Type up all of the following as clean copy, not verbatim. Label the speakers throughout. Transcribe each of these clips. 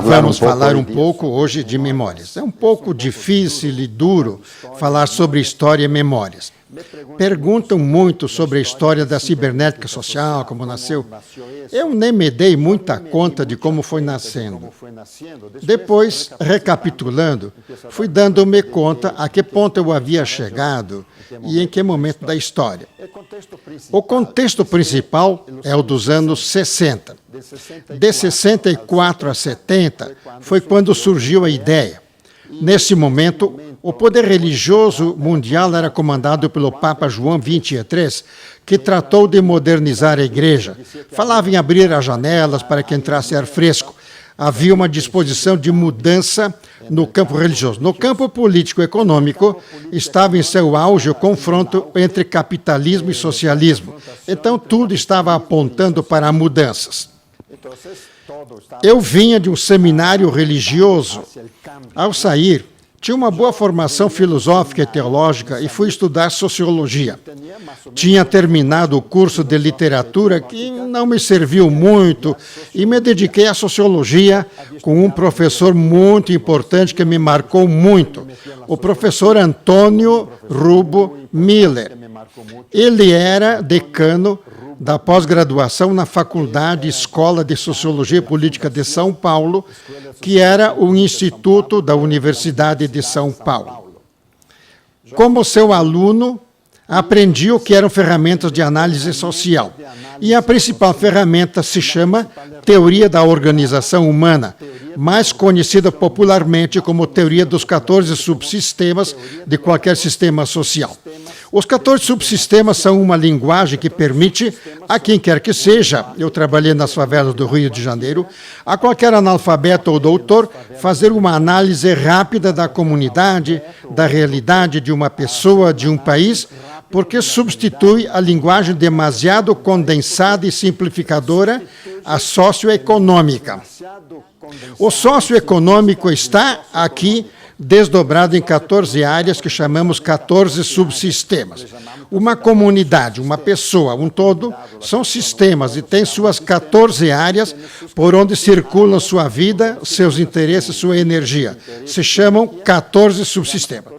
Speaker 1: Vamos falar um pouco hoje de memórias. É um pouco difícil e duro falar sobre história e memórias. Perguntam muito sobre a história da cibernética social, como nasceu. Eu nem me dei muita conta de como foi nascendo. Depois, recapitulando, fui dando-me conta a que ponto eu havia chegado e em que momento da história. O contexto principal é o dos anos 60. De 64 a 70 foi quando surgiu a ideia. Nesse momento, o poder religioso mundial era comandado pelo Papa João XXIII, que tratou de modernizar a igreja. Falava em abrir as janelas para que entrasse ar fresco. Havia uma disposição de mudança no campo religioso. No campo político-econômico, estava em seu auge o confronto entre capitalismo e socialismo. Então, tudo estava apontando para mudanças. Eu vinha de um seminário religioso. Ao sair, tinha uma boa formação filosófica e teológica e fui estudar sociologia. Tinha terminado o curso de literatura que não me serviu muito e me dediquei à sociologia com um professor muito importante que me marcou muito, o professor Antônio Rubo Miller. Ele era decano da pós-graduação na Faculdade Escola de Sociologia e Política de São Paulo, que era o Instituto da Universidade de São Paulo. Como seu aluno, aprendi o que eram ferramentas de análise social. E a principal ferramenta se chama Teoria da Organização Humana, mais conhecida popularmente como Teoria dos 14 subsistemas de qualquer sistema social. Os 14 subsistemas são uma linguagem que permite a quem quer que seja, eu trabalhei nas favelas do Rio de Janeiro, a qualquer analfabeto ou doutor, fazer uma análise rápida da comunidade, da realidade de uma pessoa, de um país, porque substitui a linguagem demasiado condensada e simplificadora, a socioeconômica. O socioeconômico está aqui desdobrado em 14 áreas que chamamos 14 subsistemas. Uma comunidade, uma pessoa, um todo, são sistemas e tem suas 14 áreas por onde circulam sua vida, seus interesses, sua energia. Se chamam 14 subsistemas.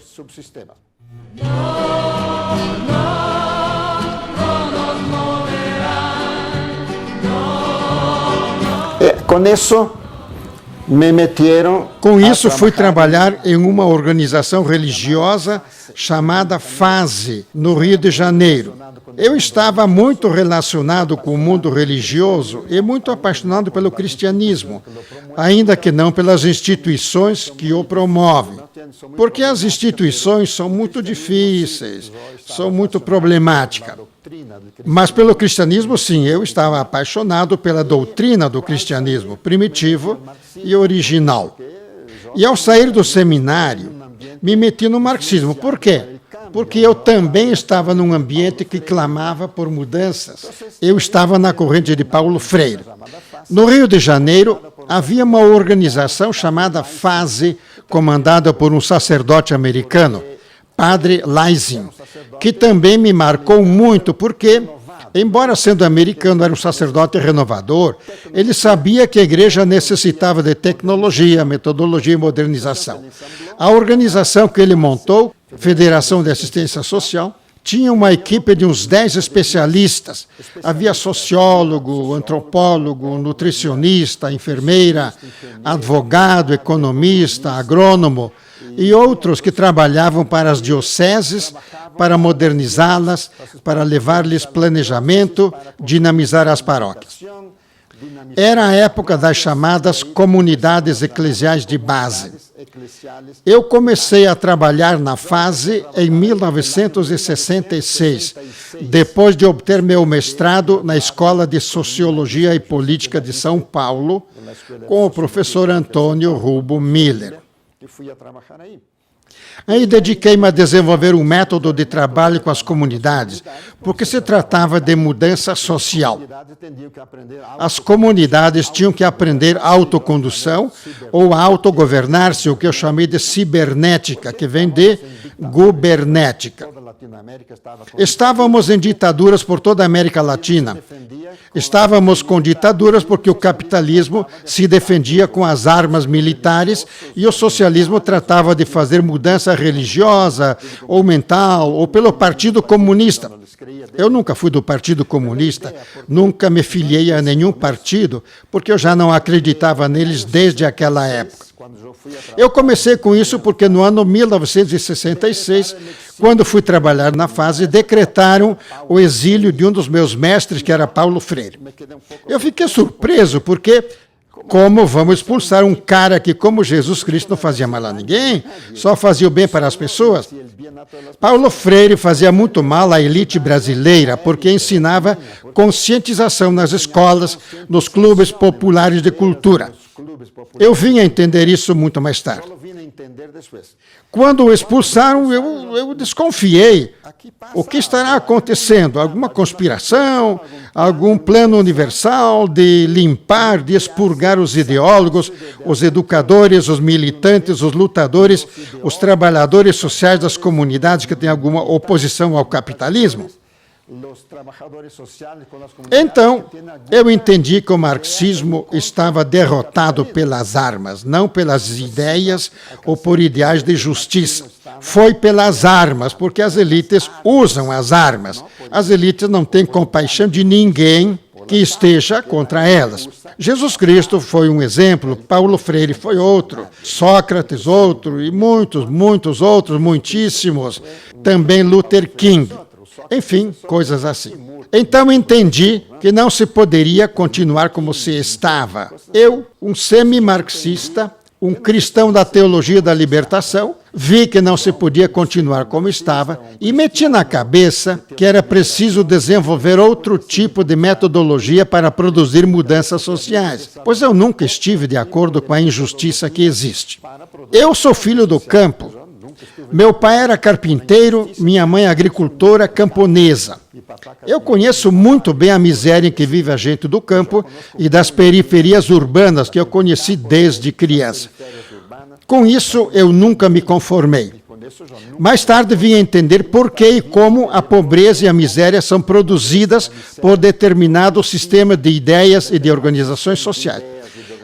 Speaker 1: Com isso, fui trabalhar em uma organização religiosa chamada FASE, no Rio de Janeiro. Eu estava muito relacionado com o mundo religioso e muito apaixonado pelo cristianismo, ainda que não pelas instituições que o promovem. Porque as instituições são muito difíceis, são muito problemáticas. Mas pelo cristianismo, sim, eu estava apaixonado pela doutrina do cristianismo, primitivo e original. E ao sair do seminário, me meti no marxismo. Por quê? Porque eu também estava num ambiente que clamava por mudanças. Eu estava na corrente de Paulo Freire. No Rio de Janeiro, havia uma organização chamada FASE, comandada por um sacerdote americano, Padre Lysing, que também me marcou muito, porque, embora sendo americano, era um sacerdote renovador, ele sabia que a igreja necessitava de tecnologia, metodologia e modernização. A organização que ele montou, Federação de Assistência Social, tinha uma equipe de uns 10 especialistas. Havia sociólogo, antropólogo, nutricionista, enfermeira, advogado, economista, agrônomo, e outros que trabalhavam para as dioceses, para modernizá-las, para levar-lhes planejamento, dinamizar as paróquias. Era a época das chamadas comunidades eclesiais de base. Eu comecei a trabalhar na FASE em 1966, depois de obter meu mestrado na Escola de Sociologia e Política de São Paulo, com o professor Antônio Rubo Miller. Aí dediquei-me a desenvolver um método de trabalho com as comunidades, porque se tratava de mudança social. As comunidades tinham que aprender autocondução ou autogovernar-se, o que eu chamei de cibernética, que vem de gubernética. Estávamos em ditaduras por toda a América Latina. Estávamos com ditaduras porque o capitalismo se defendia com as armas militares e o socialismo tratava de fazer mudança religiosa ou mental, ou pelo Partido Comunista. Eu nunca fui do Partido Comunista, nunca me filiei a nenhum partido, porque eu já não acreditava neles desde aquela época. Eu comecei com isso porque no ano 1966, quando fui trabalhar na FASE, decretaram o exílio de um dos meus mestres, que era Paulo Freire. Eu fiquei surpreso porque como vamos expulsar um cara que, como Jesus Cristo, não fazia mal a ninguém, só fazia o bem para as pessoas? Paulo Freire fazia muito mal à elite brasileira, porque ensinava conscientização nas escolas, nos clubes populares de cultura. Eu vim a entender isso muito mais tarde. Quando o expulsaram, eu desconfiei. O que estará acontecendo? Alguma conspiração? Algum plano universal de limpar, de expurgar os ideólogos, os educadores, os militantes, os lutadores, os trabalhadores sociais das comunidades que têm alguma oposição ao capitalismo? Então, eu entendi que o marxismo estava derrotado pelas armas, não pelas ideias ou por ideais de justiça. Foi pelas armas, porque as elites usam as armas. As elites não têm compaixão de ninguém que esteja contra elas. Jesus Cristo foi um exemplo, Paulo Freire foi outro, Sócrates outro, e muitos outros, muitíssimos. Também Luther King. Enfim, coisas assim. Então entendi que não se poderia continuar como se estava. Eu, um semi-marxista, um cristão da teologia da libertação, vi que não se podia continuar como estava e meti na cabeça que era preciso desenvolver outro tipo de metodologia para produzir mudanças sociais, pois eu nunca estive de acordo com a injustiça que existe. Eu sou filho do campo. Meu pai era carpinteiro, minha mãe agricultora camponesa. Eu conheço muito bem a miséria em que vive a gente do campo e das periferias urbanas que eu conheci desde criança. Com isso, eu nunca me conformei. Mais tarde vim a entender por que e como a pobreza e a miséria são produzidas por determinado sistema de ideias e de organizações sociais.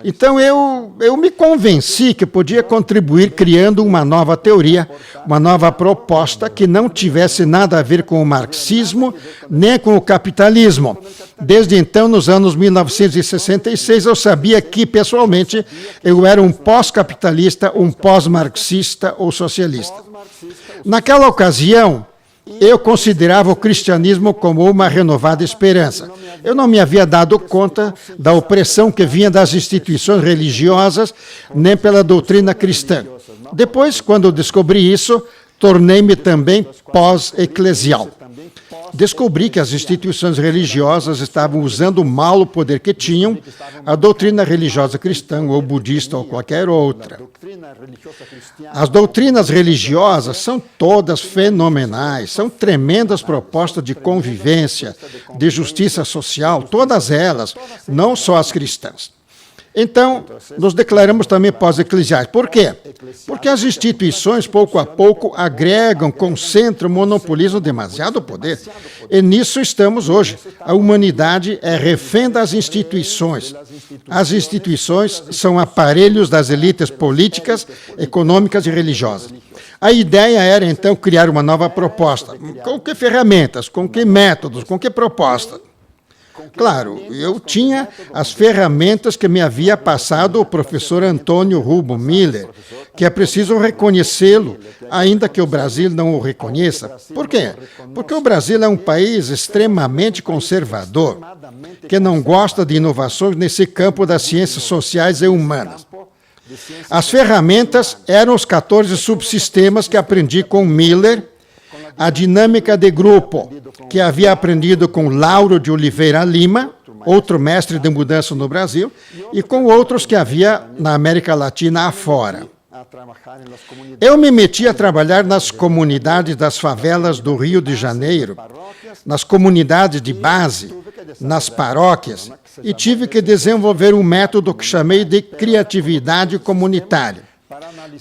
Speaker 1: Então eu me convenci que podia contribuir criando uma nova teoria, uma nova proposta que não tivesse nada a ver com o marxismo nem com o capitalismo. Desde então, nos anos 1966, eu sabia que, pessoalmente, eu era um pós-capitalista, um pós-marxista ou socialista. Naquela ocasião, eu considerava o cristianismo como uma renovada esperança. Eu não me havia dado conta da opressão que vinha das instituições religiosas, nem pela doutrina cristã. Depois, quando descobri isso, tornei-me também pós-eclesial. Descobri que as instituições religiosas estavam usando mal o poder que tinham, a doutrina religiosa cristã, ou budista, ou qualquer outra. As doutrinas religiosas são todas fenomenais, são tremendas propostas de convivência, de justiça social, todas elas, não só as cristãs. Então, nos declaramos também pós-eclesiais. Por quê? Porque as instituições, pouco a pouco, agregam, concentram, monopolizam demasiado poder. E nisso estamos hoje. A humanidade é refém das instituições. As instituições são aparelhos das elites políticas, econômicas e religiosas. A ideia era, então, criar uma nova proposta. Com que ferramentas? Com que métodos? Com que proposta? Claro, eu tinha as ferramentas que me havia passado o professor Antônio Rubio Miller, que é preciso reconhecê-lo, ainda que o Brasil não o reconheça. Por quê? Porque o Brasil é um país extremamente conservador, que não gosta de inovações nesse campo das ciências sociais e humanas. As ferramentas eram os 14 subsistemas que aprendi com Miller, a dinâmica de grupo, que havia aprendido com Lauro de Oliveira Lima, outro mestre de mudança no Brasil, e com outros que havia na América Latina afora. Eu me meti a trabalhar nas comunidades das favelas do Rio de Janeiro, nas comunidades de base, nas paróquias, e tive que desenvolver um método que chamei de criatividade comunitária.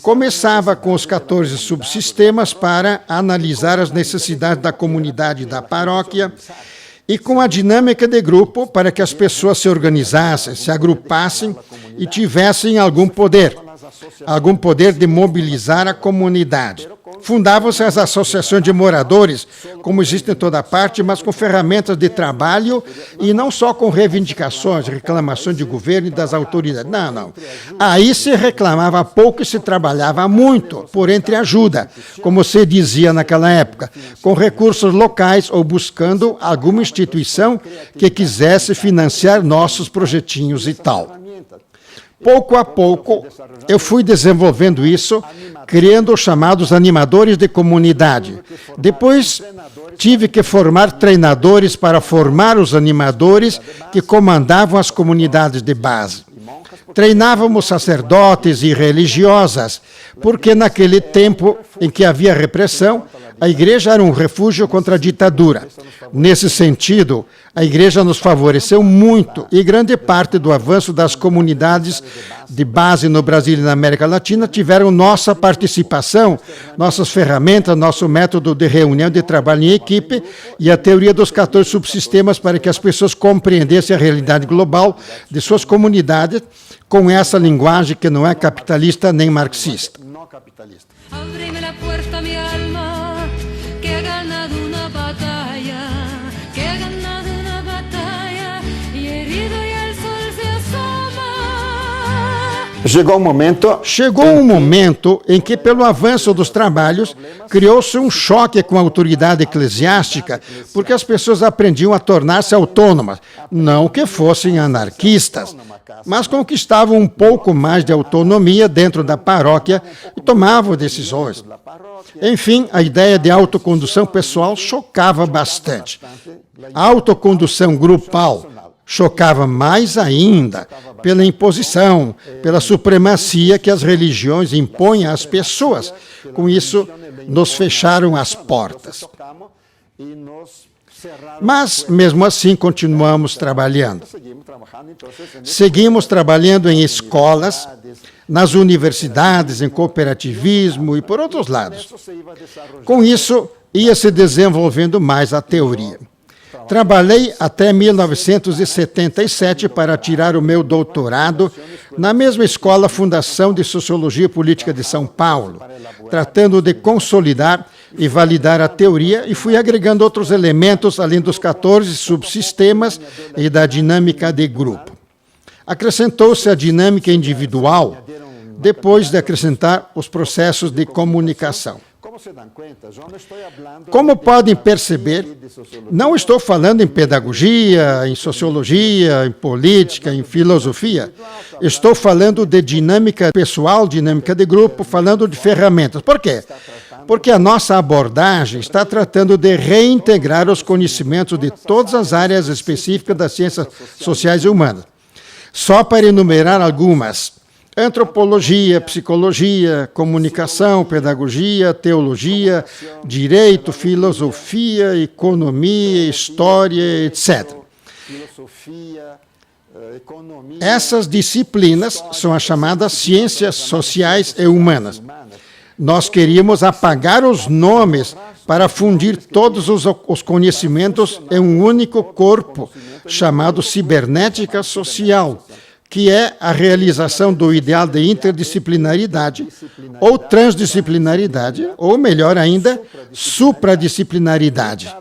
Speaker 1: Começava com os 14 subsistemas para analisar as necessidades da comunidade da paróquia e com a dinâmica de grupo para que as pessoas se organizassem, se agrupassem e tivessem algum poder de mobilizar a comunidade. Fundavam-se as associações de moradores, como existem em toda parte, mas com ferramentas de trabalho e não só com reivindicações, reclamações de governo e das autoridades. Não. Aí se reclamava pouco e se trabalhava muito, por entreajuda, como se dizia naquela época, com recursos locais ou buscando alguma instituição que quisesse financiar nossos projetinhos e tal. Pouco a pouco, eu fui desenvolvendo isso, criando os chamados animadores de comunidade. Depois, tive que formar treinadores para formar os animadores que comandavam as comunidades de base. Treinávamos sacerdotes e religiosas, porque naquele tempo em que havia repressão, a igreja era um refúgio contra a ditadura. Nesse sentido, a igreja nos favoreceu muito e grande parte do avanço das comunidades de base no Brasil e na América Latina tiveram nossa participação, nossas ferramentas, nosso método de reunião de trabalho em equipe e a teoria dos 14 subsistemas para que as pessoas compreendessem a realidade global de suas comunidades com essa linguagem que não é capitalista nem marxista.
Speaker 2: Ábreme la puerta, mi alma, que ha ganado una batalla, y herido y al sol se asoma.
Speaker 1: Chegou um momento em que, pelo avanço dos trabalhos, criou-se um choque com a autoridade eclesiástica, porque as pessoas aprendiam a tornar-se autônomas, não que fossem anarquistas, mas conquistavam um pouco mais de autonomia dentro da paróquia e tomavam decisões. Enfim, a ideia de autocondução pessoal chocava bastante. A autocondução grupal chocava mais ainda pela imposição, pela supremacia que as religiões impõem às pessoas. Com isso, nos fecharam as portas. Mas, mesmo assim, continuamos trabalhando. Seguimos trabalhando em escolas, nas universidades, em cooperativismo e por outros lados. Com isso, ia se desenvolvendo mais a teoria. Trabalhei até 1977 para tirar o meu doutorado na mesma escola Fundação de Sociologia Política de São Paulo, tratando de consolidar e validar a teoria, e fui agregando outros elementos além dos 14 subsistemas e da dinâmica de grupo. Acrescentou-se a dinâmica individual, depois de acrescentar os processos de comunicação. Como podem perceber, não estou falando em pedagogia, em sociologia, em política, em filosofia. Estou falando de dinâmica pessoal, dinâmica de grupo, falando de ferramentas. Por quê? Porque a nossa abordagem está tratando de reintegrar os conhecimentos de todas as áreas específicas das ciências sociais e humanas. Só para enumerar algumas: antropologia, psicologia, comunicação, pedagogia, teologia, direito, filosofia, economia, história, etc. Essas disciplinas são as chamadas ciências sociais e humanas. Nós queríamos apagar os nomes para fundir todos os conhecimentos em um único corpo, chamado cibernética social, que é a realização do ideal de interdisciplinaridade, ou transdisciplinaridade, ou melhor ainda, supradisciplinaridade.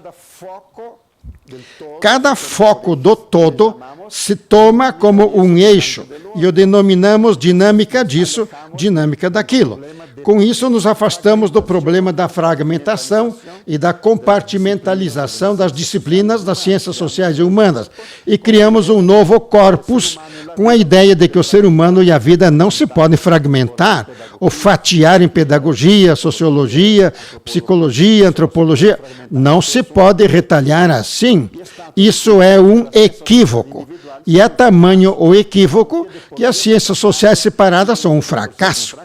Speaker 1: Cada foco do todo se toma como um eixo, e o denominamos dinâmica disso, dinâmica daquilo. Com isso, nos afastamos do problema da fragmentação e da compartimentalização das disciplinas das ciências sociais e humanas e criamos um novo corpus com a ideia de que o ser humano e a vida não se podem fragmentar ou fatiar em pedagogia, sociologia, psicologia, antropologia. Não se pode retalhar assim. Isso é um equívoco. E é tamanho o equívoco que as ciências sociais separadas são um fracasso.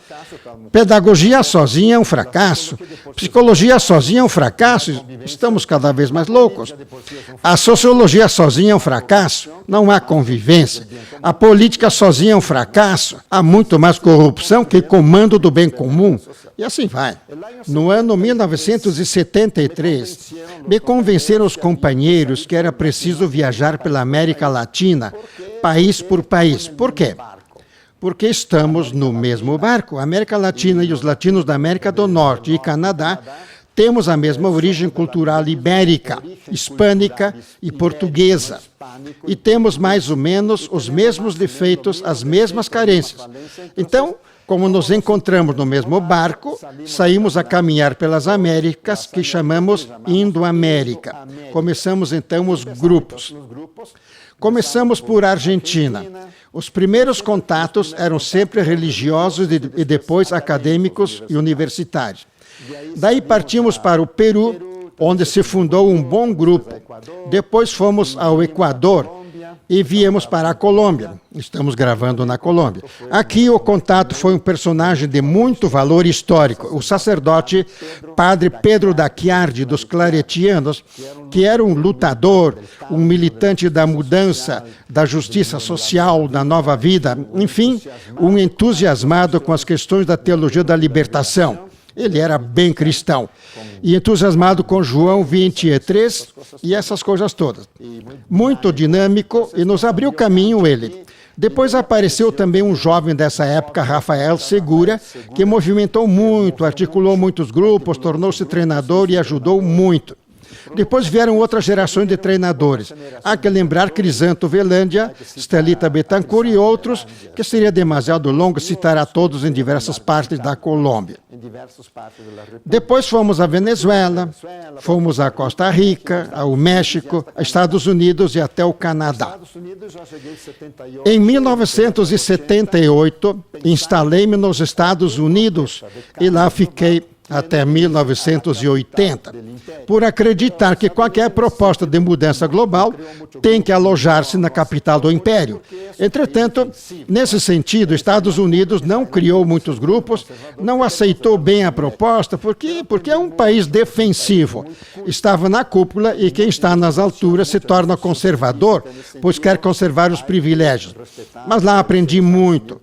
Speaker 1: Pedagogia sozinha é um fracasso. Psicologia sozinha é um fracasso. Estamos cada vez mais loucos. A sociologia sozinha é um fracasso. Não há convivência. A política sozinha é um fracasso. Há muito mais corrupção que comando do bem comum. E assim vai. No ano 1973, me convenceram os companheiros que era preciso viajar pela América Latina, país por país. Por quê? Porque estamos no mesmo barco. A América Latina e os latinos da América do Norte e Canadá temos a mesma origem cultural ibérica, hispânica e portuguesa. E temos mais ou menos os mesmos defeitos, as mesmas carências. Então, como nos encontramos no mesmo barco, saímos a caminhar pelas Américas, que chamamos Indo-América. Começamos então os grupos. Começamos por Argentina. Os primeiros contatos eram sempre religiosos e depois acadêmicos e universitários. Daí partimos para o Peru, onde se fundou um bom grupo. Depois fomos ao Equador e viemos para a Colômbia. Estamos gravando na Colômbia. Aqui o contato foi um personagem de muito valor histórico, o sacerdote Padre Pedro da Chiardi, dos Claretianos, que era um lutador, um militante da mudança, da justiça social, da nova vida, enfim, um entusiasmado com as questões da teologia da libertação. Ele era bem cristão e entusiasmado com João 23 e essas coisas todas. Muito dinâmico e nos abriu caminho ele. Depois apareceu também um jovem dessa época, Rafael Segura, que movimentou muito, articulou muitos grupos, tornou-se treinador e ajudou muito. Depois vieram outras gerações de treinadores. Há que lembrar Crisanto Velândia, Estelita Betancourt e outros, que seria demasiado longo citar a todos em diversas partes da Colômbia. Depois fomos à Venezuela, fomos à Costa Rica, ao México, aos Estados Unidos e até o Canadá. Em 1978, instalei-me nos Estados Unidos e lá fiquei até 1980, por acreditar que qualquer proposta de mudança global tem que alojar-se na capital do império. Entretanto, nesse sentido, Estados Unidos não criou muitos grupos, não aceitou bem a proposta, porque é um país defensivo. Estava na cúpula e quem está nas alturas se torna conservador, pois quer conservar os privilégios. Mas lá aprendi muito.